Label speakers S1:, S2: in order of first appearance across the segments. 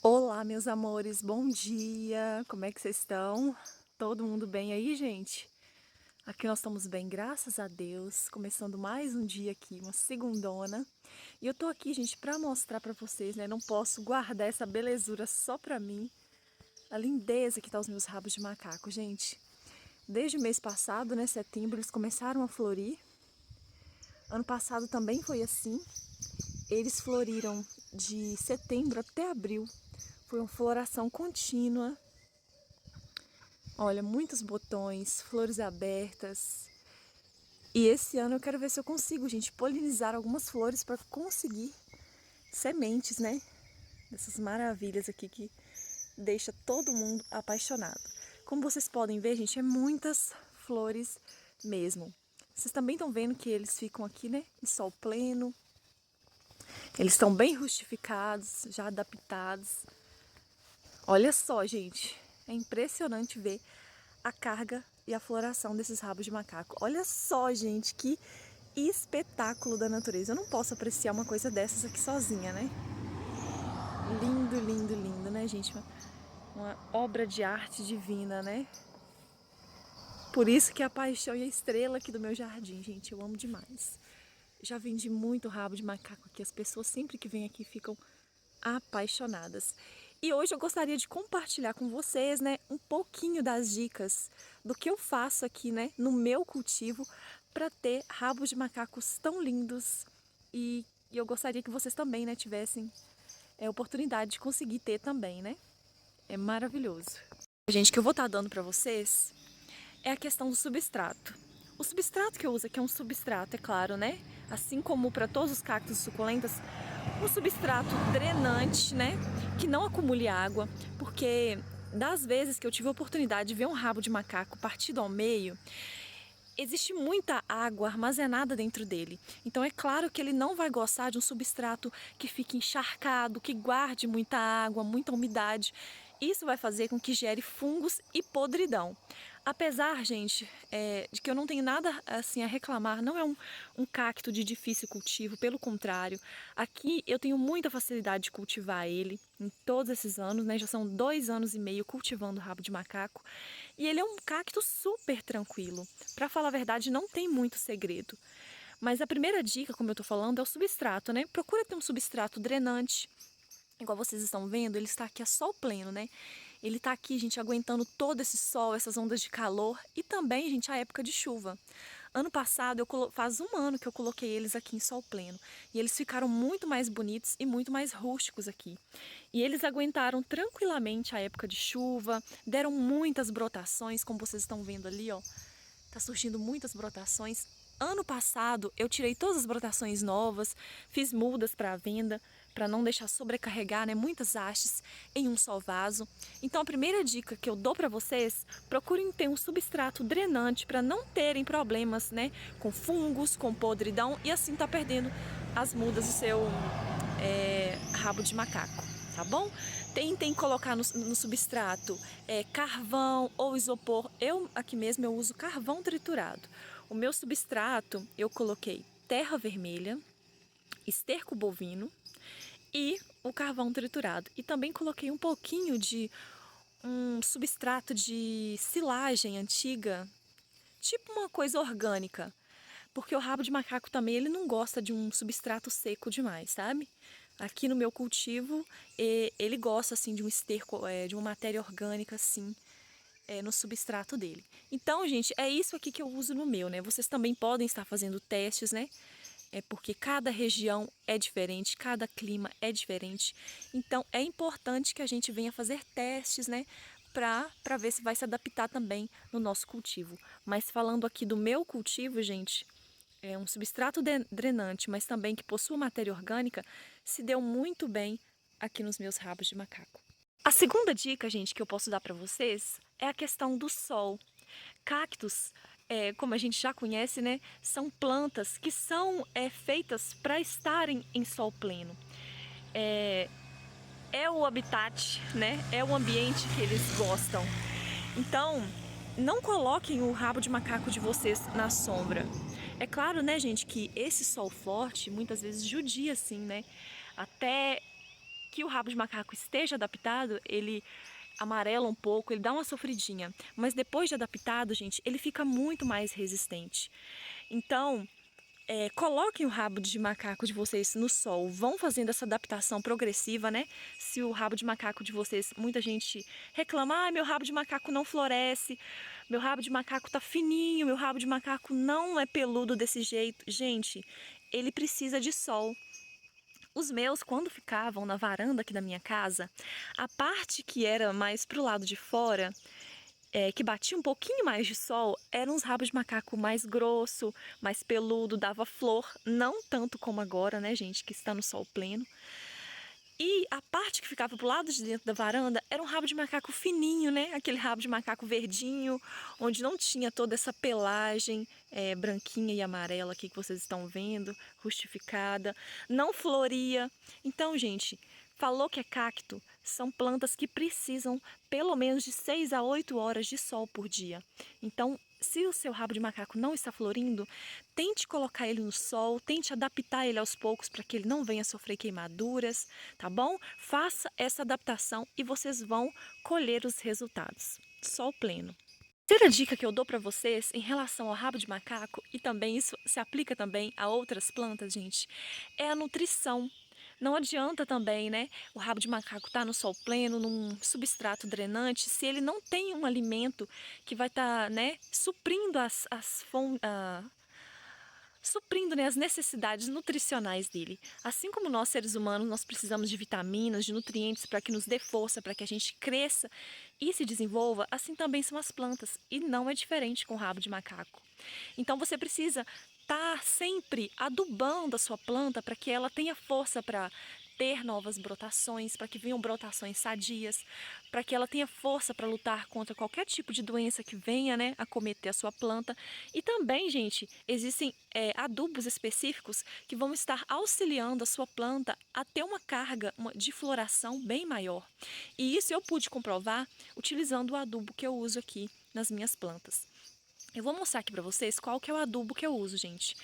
S1: Olá, meus amores, bom dia! Como é que vocês estão? Todo mundo bem aí, gente? Aqui nós estamos bem, graças a Deus. Começando mais um dia aqui, uma segundona. E eu tô aqui, gente, pra mostrar pra vocês, né? Não posso guardar essa belezura só pra mim. A lindeza que tá os meus rabos de macaco, gente. Desde o mês passado, né, setembro, eles começaram a florir. Ano passado também foi assim. Eles floriram de setembro até abril. Foi uma floração contínua. Olha, muitos botões, flores abertas. E esse ano eu quero ver se eu consigo, gente, polinizar algumas flores para conseguir sementes, né? Dessas maravilhas aqui que deixa todo mundo apaixonado. Como vocês podem ver, gente, é muitas flores mesmo. Vocês também estão vendo que eles ficam aqui, né, em sol pleno. Eles estão bem rustificados, já adaptados. Olha só, gente, é impressionante ver a carga e a floração desses rabos de macaco. Olha só, gente, que espetáculo da natureza. Eu não posso apreciar uma coisa dessas aqui sozinha, né? Lindo, lindo, lindo, né, gente? Uma obra de arte divina, né? Por isso que a paixão e a estrela aqui do meu jardim, gente, eu amo demais. Já vendi muito rabo de macaco aqui. As pessoas sempre que vêm aqui ficam apaixonadas. E hoje eu gostaria de compartilhar com vocês, né, um pouquinho das dicas do que eu faço aqui, né, no meu cultivo para ter rabos de macacos tão lindos e eu gostaria que vocês também, né, tivessem a oportunidade de conseguir ter também, né? É maravilhoso. Gente, que eu vou estar dando para vocês é a questão do substrato. O substrato que eu uso aqui é um substrato, é claro, né? Assim como para todos os cactos suculentas, um substrato drenante, né? Que não acumule água, porque das vezes que eu tive a oportunidade de ver um rabo de macaco partido ao meio, existe muita água armazenada dentro dele. Então é claro que ele não vai gostar de um substrato que fique encharcado, que guarde muita água, muita umidade. Isso vai fazer com que gere fungos e podridão. Apesar, gente, de que eu não tenho nada assim a reclamar, não é um cacto de difícil cultivo, pelo contrário. Aqui eu tenho muita facilidade de cultivar ele em todos esses anos, né? Já são 2 anos e meio cultivando rabo de macaco. E ele é um cacto super tranquilo. Para falar a verdade, não tem muito segredo. Mas a primeira dica, como eu tô falando, é o substrato, né? Procura ter um substrato drenante. Igual vocês estão vendo, ele está aqui a sol pleno, né? Ele está aqui, gente, aguentando todo esse sol, essas ondas de calor e também, gente, a época de chuva. Ano passado, faz um ano que eu coloquei eles aqui em sol pleno. E eles ficaram muito mais bonitos e muito mais rústicos aqui. E eles aguentaram tranquilamente a época de chuva, deram muitas brotações, como vocês estão vendo ali, ó. Tá surgindo muitas brotações. Ano passado, eu tirei todas as brotações novas, fiz mudas para venda, para não deixar sobrecarregar, né, muitas hastes em um só vaso. Então a primeira dica que eu dou para vocês, procurem ter um substrato drenante para não terem problemas, né, com fungos, com podridão e assim tá perdendo as mudas do seu rabo de macaco, tá bom? Tentem colocar no substrato carvão ou isopor. Eu aqui mesmo eu uso carvão triturado. O meu substrato eu coloquei terra vermelha, esterco bovino e o carvão triturado. E também coloquei um pouquinho de um substrato de silagem antiga, tipo uma coisa orgânica. Porque o rabo de macaco também ele não gosta de um substrato seco demais, sabe? Aqui no meu cultivo, ele gosta assim de um esterco, de uma matéria orgânica assim, no substrato dele. Então, gente, é isso aqui que eu uso no meu, né? Vocês também podem estar fazendo testes, né? É porque cada região é diferente, cada clima é diferente. Então, é importante que a gente venha fazer testes, né? Para ver se vai se adaptar também no nosso cultivo. Mas falando aqui do meu cultivo, gente, é um substrato drenante, mas também que possua matéria orgânica, se deu muito bem aqui nos meus rabos de macaco. A segunda dica, gente, que eu posso dar para vocês é a questão do sol. Cactos, como a gente já conhece, né, são plantas que são feitas para estarem em sol pleno. É o habitat, né, é o ambiente que eles gostam. Então, não coloquem o rabo de macaco de vocês na sombra. É claro, né, gente, que esse sol forte muitas vezes judia, assim, né? Até que o rabo de macaco esteja adaptado, ele amarela um pouco, ele dá uma sofridinha. Mas depois de adaptado, gente, ele fica muito mais resistente. Então, coloquem o rabo de macaco de vocês no sol, vão fazendo essa adaptação progressiva, né? Se o rabo de macaco de vocês, muita gente reclama, meu rabo de macaco não floresce, meu rabo de macaco tá fininho, meu rabo de macaco não é peludo desse jeito. Gente, ele precisa de sol. Os meus, quando ficavam na varanda aqui da minha casa, a parte que era mais pro lado de fora, que batia um pouquinho mais de sol, eram uns rabos de macaco mais grosso, mais peludo, dava flor, não tanto como agora, né, gente, que está no sol pleno. E a parte que ficava pro lado de dentro da varanda era um rabo de macaco fininho, né? Aquele rabo de macaco verdinho, onde não tinha toda essa pelagem branquinha e amarela aqui que vocês estão vendo, rustificada. Não floria. Então, gente, falou que é cacto, são plantas que precisam pelo menos de 6 a 8 horas de sol por dia. Então, se o seu rabo de macaco não está florindo, tente colocar ele no sol, tente adaptar ele aos poucos para que ele não venha sofrer queimaduras, tá bom? Faça essa adaptação e vocês vão colher os resultados. Sol pleno. Terceira dica que eu dou para vocês em relação ao rabo de macaco, e também isso se aplica também a outras plantas, gente, é a nutrição. Não adianta também, né, o rabo de macaco estar no sol pleno, num substrato drenante, se ele não tem um alimento que vai estar, né, suprindo suprindo, né, as necessidades nutricionais dele. Assim como nós, seres humanos, nós precisamos de vitaminas, de nutrientes para que nos dê força, para que a gente cresça e se desenvolva, assim também são as plantas. E não é diferente com o rabo de macaco. Então você precisa estar sempre adubando a sua planta para que ela tenha força para ter novas brotações, para que venham brotações sadias, para que ela tenha força para lutar contra qualquer tipo de doença que venha, né, acometer a sua planta. E também, gente, existem adubos específicos que vão estar auxiliando a sua planta a ter uma carga de floração bem maior. E isso eu pude comprovar utilizando o adubo que eu uso aqui nas minhas plantas. Eu vou mostrar aqui para vocês qual que é o adubo que eu uso, gente.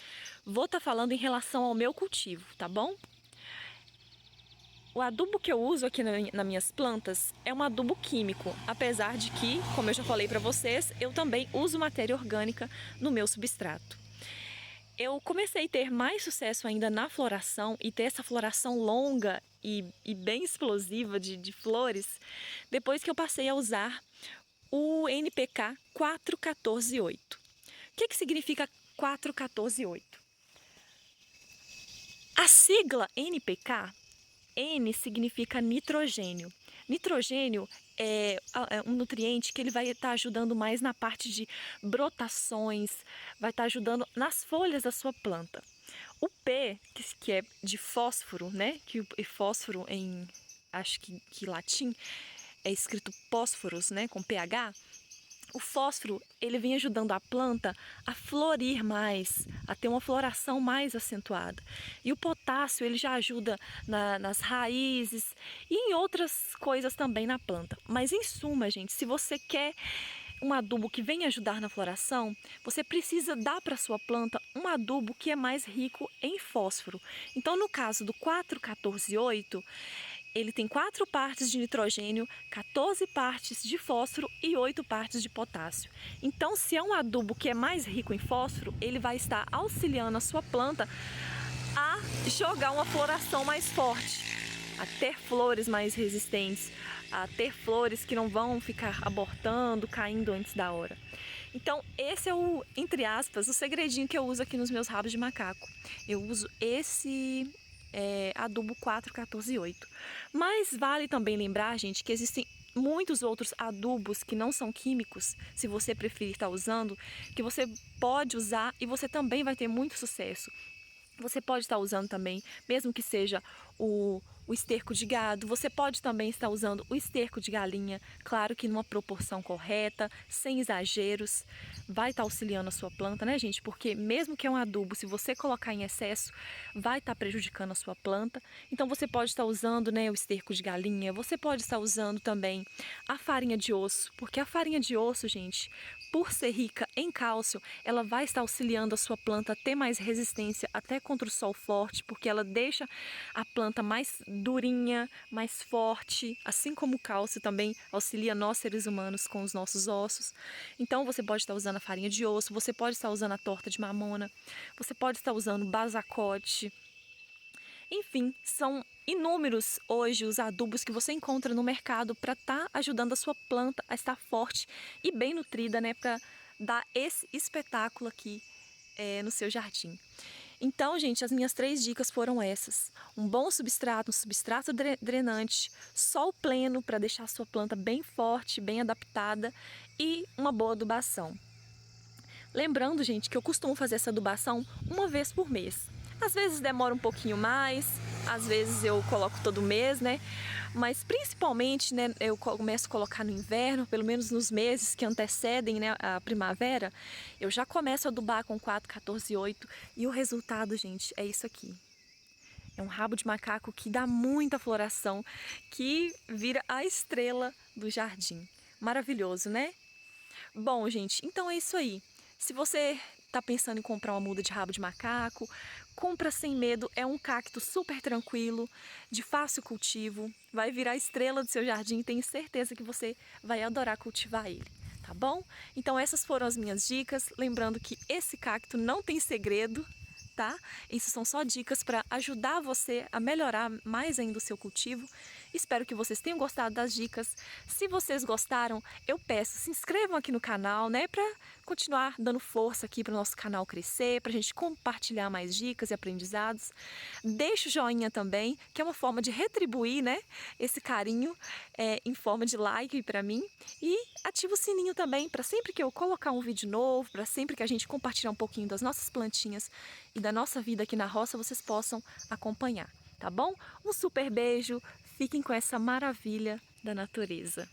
S1: Vou estar falando em relação ao meu cultivo, tá bom? O adubo que eu uso aqui nas minhas plantas é um adubo químico, apesar de que, como eu já falei para vocês, eu também uso matéria orgânica no meu substrato. Eu comecei a ter mais sucesso ainda na floração e ter essa floração longa e bem explosiva de flores, depois que eu passei a usar o NPK 4148. O que significa 4148? A sigla NPK, N significa nitrogênio. Nitrogênio é um nutriente que ele vai estar ajudando mais na parte de brotações, vai estar ajudando nas folhas da sua planta. O P, que é de fósforo, né? Que o fósforo em, acho que latim, é escrito fósforos, né? Com pH. O fósforo, ele vem ajudando a planta a florir mais, a ter uma floração mais acentuada. E o potássio, ele já ajuda nas raízes e em outras coisas também na planta. Mas em suma, gente, se você quer um adubo que venha ajudar na floração, você precisa dar para sua planta um adubo que é mais rico em fósforo. Então, no caso do 4148, ele tem 4 partes de nitrogênio, 14 partes de fósforo e 8 partes de potássio. Então, se é um adubo que é mais rico em fósforo, ele vai estar auxiliando a sua planta a jogar uma floração mais forte, a ter flores mais resistentes, a ter flores que não vão ficar abortando, caindo antes da hora. Então, esse é o, entre aspas, o segredinho que eu uso aqui nos meus rabos de macaco. Eu uso esse adubo 4148. Mas vale também lembrar, gente, que existem muitos outros adubos que não são químicos, se você preferir estar usando, que você pode usar e você também vai ter muito sucesso. Você pode estar usando também, mesmo que seja o esterco de gado, você pode também estar usando o esterco de galinha, claro que numa proporção correta, sem exageros, vai estar auxiliando a sua planta, né, gente? Porque mesmo que é um adubo, se você colocar em excesso, vai estar prejudicando a sua planta. Então você pode estar usando, né, o esterco de galinha, você pode estar usando também a farinha de osso, porque a farinha de osso, gente, por ser rica em cálcio, ela vai estar auxiliando a sua planta a ter mais resistência até contra o sol forte, porque ela deixa a planta mais durinha, mais forte, assim como o cálcio também auxilia nós seres humanos com os nossos ossos. Então você pode estar usando a farinha de osso, você pode estar usando a torta de mamona, você pode estar usando basacote. Enfim, são inúmeros hoje os adubos que você encontra no mercado para estar ajudando a sua planta a estar forte e bem nutrida, né, para dar esse espetáculo aqui no seu jardim. Então, gente, as minhas 3 dicas foram essas: um bom substrato, um substrato drenante, sol pleno para deixar a sua planta bem forte, bem adaptada, e uma boa adubação. Lembrando, gente, que eu costumo fazer essa adubação uma vez por mês. Às vezes demora um pouquinho mais, às vezes eu coloco todo mês, né? Mas principalmente, né, eu começo a colocar no inverno, pelo menos nos meses que antecedem, né, a primavera, eu já começo a adubar com 4, 14, 8 e o resultado, gente, é isso aqui. É um rabo de macaco que dá muita floração, que vira a estrela do jardim. Maravilhoso, né? Bom, gente, então é isso aí. Se você está pensando em comprar uma muda de rabo de macaco, compra sem medo. É um cacto super tranquilo, de fácil cultivo, vai virar a estrela do seu jardim. Tenho certeza que você vai adorar cultivar ele, tá bom? Então essas foram as minhas dicas. Lembrando que esse cacto não tem segredo, tá? Isso são só dicas para ajudar você a melhorar mais ainda o seu cultivo. Espero que vocês tenham gostado das dicas. Se vocês gostaram, eu peço, se inscrevam aqui no canal, né, para continuar dando força aqui para o nosso canal crescer, para a gente compartilhar mais dicas e aprendizados. Deixa o joinha também, que é uma forma de retribuir, né, esse carinho em forma de like para mim. E ativa o sininho também, para sempre que eu colocar um vídeo novo, para sempre que a gente compartilhar um pouquinho das nossas plantinhas e da nossa vida aqui na roça, vocês possam acompanhar, tá bom? Um super beijo, fiquem com essa maravilha da natureza.